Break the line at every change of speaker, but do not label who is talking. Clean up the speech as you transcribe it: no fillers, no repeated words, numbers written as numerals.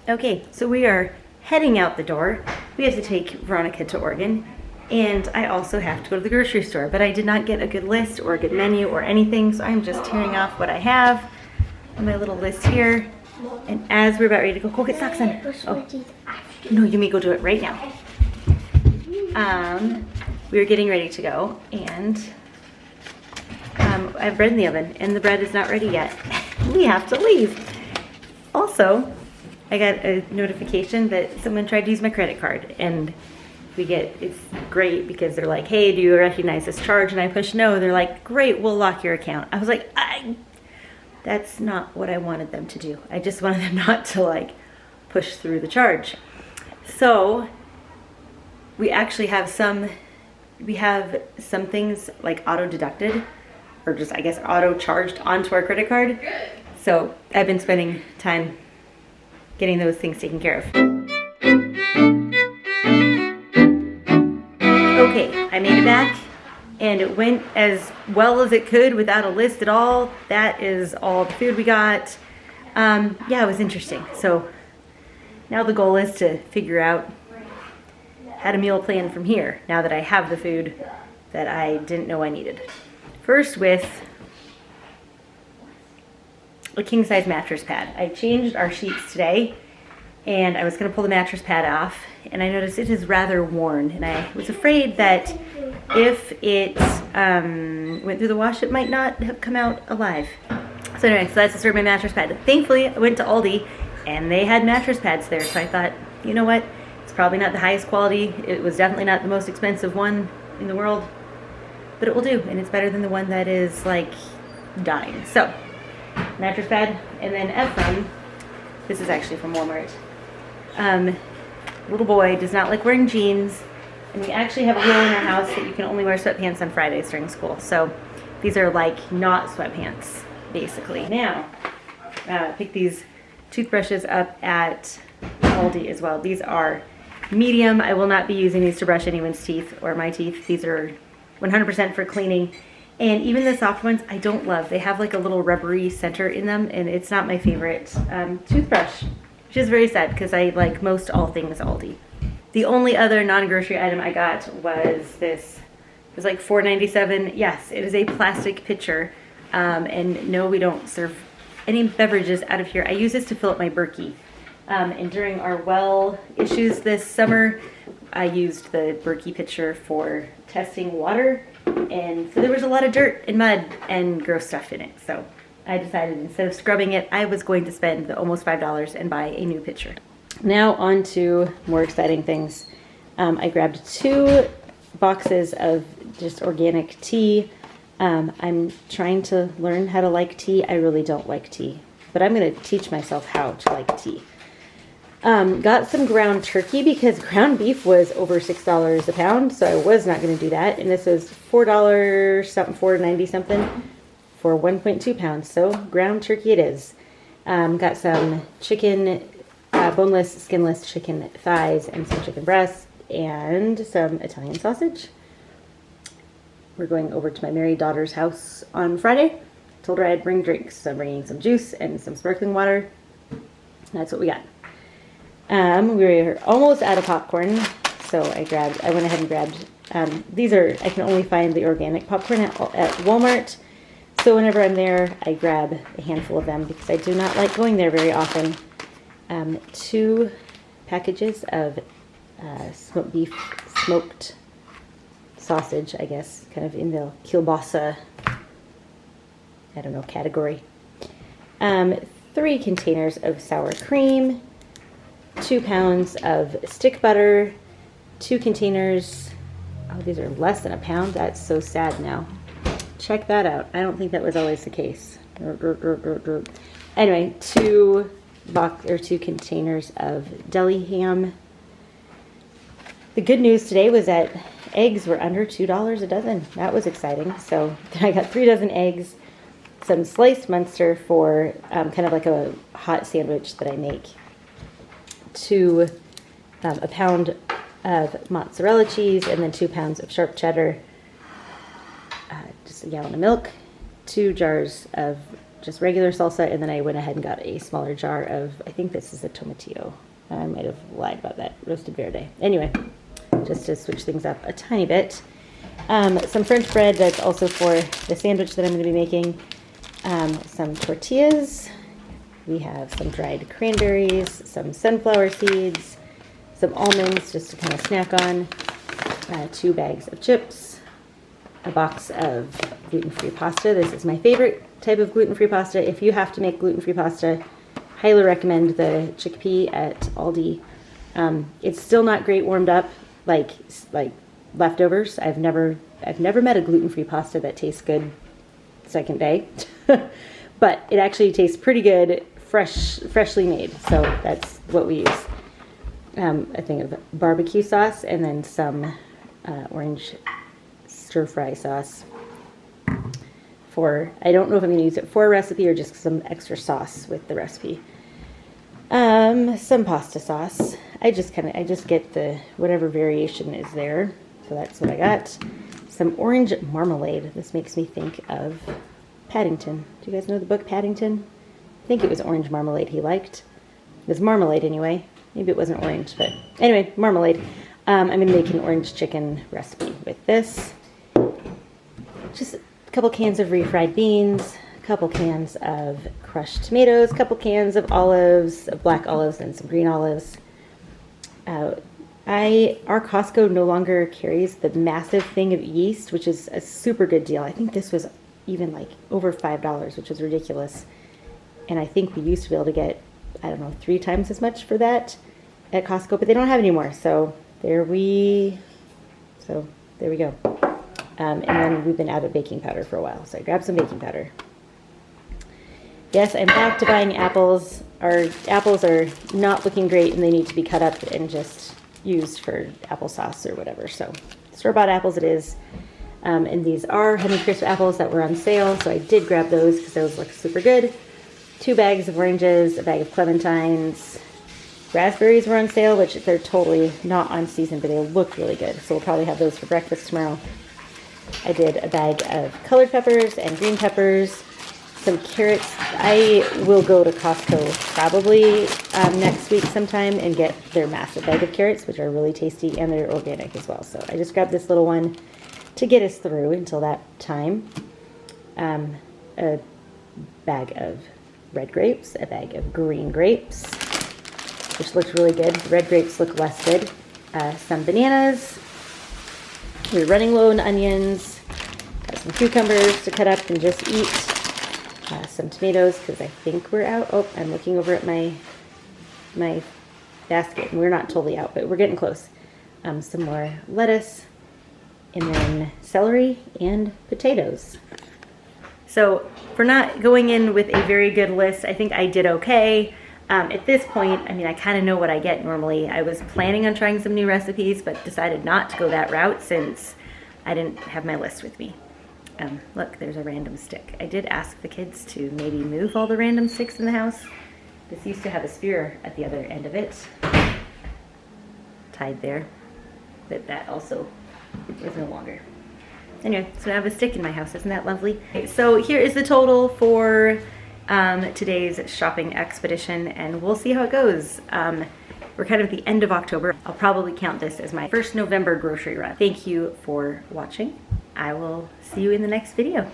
Okay, so we are heading out the door. We have to take Veronica to Oregon, and I also have to go to the grocery store, but I did not get a good list or a good menu or anything, so I'm just tearing off what I have on my little list here. And as we're about ready to go get socks on. Oh, no, you may go do it right now. We are getting ready to go, and I have bread in the oven, and the bread is not ready yet. We have to leave. Also, I got a notification that someone tried to use my credit card, and it's great because they're like, hey, do you recognize this charge? And I push no. They're like, great, we'll lock your account. I was like, that's not what I wanted them to do. I just wanted them not to like push through the charge. So we actually have some things like auto deducted, or just I guess auto charged onto our credit card. So I've been spending time getting those things taken care of. Okay, I made it back, and it went as well as it could without a list at all. That is all the food we got. Yeah, it was interesting. So now the goal is to figure out how to meal plan from here, now that I have the food that I didn't know I needed. First with a king-size mattress pad. I changed our sheets today, and I was going to pull the mattress pad off, and I noticed it is rather worn, and I was afraid that if it went through the wash, it might not have come out alive. So anyway, so that's the story of my mattress pad. Thankfully, I went to Aldi, and they had mattress pads there, so I thought, you know what, it's probably not the highest quality. It was definitely not the most expensive one in the world, but it will do, and it's better than the one that is like dying. So mattress pad, and then Ephraim, this is actually from Walmart. Little boy does not like wearing jeans, and we actually have a rule in our house that you can only wear sweatpants on Fridays during school. So these are like not sweatpants, basically. Now, I picked these toothbrushes up at Aldi as well. These are medium. I will not be using these to brush anyone's teeth or my teeth. These are 100% for cleaning. And even the soft ones, I don't love. They have like a little rubbery center in them, and it's not my favorite toothbrush, which is very sad because I like most all things Aldi. The only other non-grocery item I got was this. It was like $4.97. Yes, it is a plastic pitcher. And no, we don't serve any beverages out of here. I use this to fill up my Berkey. And during our well issues this summer, I used the Berkey pitcher for testing water. And so there was a lot of dirt and mud and gross stuff in it. So I decided instead of scrubbing it, I was going to spend the almost $5 and buy a new pitcher. Now on to more exciting things. I grabbed 2 boxes of just organic tea. I'm trying to learn how to like tea. I really don't like tea, but I'm going to teach myself how to like tea. Got some ground turkey because ground beef was over $6 a pound, so I was not going to do that. And this was $4 something, $4.90 something for 1.2 pounds. So ground turkey it is. Got some chicken, boneless, skinless chicken thighs, and some chicken breasts, and some Italian sausage. We're going over to my married daughter's house on Friday. Told her I'd bring drinks, so I'm bringing some juice and some sparkling water. That's what we got. We were almost out of popcorn, so I went ahead and grabbed, I can only find the organic popcorn at Walmart, so whenever I'm there, I grab a handful of them because I do not like going there very often. 2 packages of smoked sausage, I guess, kind of in the kielbasa, I don't know, category. 3 containers of sour cream, 2 pounds of stick butter, 2 containers, oh, these are less than a pound. That's so sad now. Check that out. I don't think that was always the case. Anyway, 2 containers of deli ham. The good news today was that eggs were under $2 a dozen. That was exciting. So I got 3 dozen eggs, some sliced Munster for kind of like a hot sandwich that I make, a pound of mozzarella cheese, and then 2 pounds of sharp cheddar, just a gallon of milk, 2 jars of just regular salsa, and then I went ahead and got a smaller jar of, I think this is a tomatillo. I might have lied about that, roasted verde. Anyway, just to switch things up a tiny bit. Some French bread that's also for the sandwich that I'm going to be making. Some tortillas. We have some dried cranberries, some sunflower seeds, some almonds just to kind of snack on, 2 bags of chips, a box of gluten-free pasta. This is my favorite type of gluten-free pasta. If you have to make gluten-free pasta, highly recommend the chickpea at Aldi. It's still not great warmed up, like leftovers. I've never met a gluten-free pasta that tastes good second day, but it actually tastes pretty good, freshly made. So that's what we use. A thing of barbecue sauce, and then some orange stir-fry sauce. I don't know if I'm going to use it for a recipe or just some extra sauce with the recipe. Some pasta sauce. I just get the whatever variation is there. So that's what I got. Some orange marmalade. This makes me think of Paddington. Do you guys know the book Paddington? I think it was orange marmalade he liked. It was marmalade anyway. Maybe it wasn't orange, but anyway, marmalade. I'm going to make an orange chicken recipe with this. Just a couple cans of refried beans, a couple cans of crushed tomatoes, a couple cans of olives, black olives and some green olives. Our Costco no longer carries the massive thing of yeast, which is a super good deal. I think this was even like over $5, which was ridiculous. And I think we used to be able to get, I don't know, 3 times as much for that at Costco, but they don't have it anymore. So there we go. And then we've been out of baking powder for a while, so I grabbed some baking powder. Yes, I'm back to buying apples. Our apples are not looking great, and they need to be cut up and just used for applesauce or whatever. So store-bought apples it is. And these are Honeycrisp apples that were on sale, so I did grab those because those look super good. 2 bags of oranges, a bag of clementines. Raspberries were on sale, which they're totally not on season, but they look really good. So we'll probably have those for breakfast tomorrow. I did a bag of colored peppers and green peppers, some carrots. I will go to Costco probably next week sometime and get their massive bag of carrots, which are really tasty, and they're organic as well. So I just grabbed this little one to get us through until that time. A bag of red grapes, a bag of green grapes, which looks really good. The red grapes look less good. Some bananas. We're running low on onions. Got some cucumbers to cut up and just eat. Some tomatoes because I think we're out. Oh, I'm looking over at my basket, and we're not totally out, but we're getting close. Some more lettuce, and then celery and potatoes. So for not going in with a very good list, I think I did okay. At this point, I mean, I kind of know what I get normally. I was planning on trying some new recipes, but decided not to go that route since I didn't have my list with me. Look, there's a random stick. I did ask the kids to maybe move all the random sticks in the house. This used to have a spear at the other end of it, tied there, but that also is no longer. Anyway, so I have a stick in my house. Isn't that lovely? Okay, so here is the total for today's shopping expedition, and we'll see how it goes. We're kind of at the end of October. I'll probably count this as my first November grocery run. Thank you for watching. I will see you in the next video.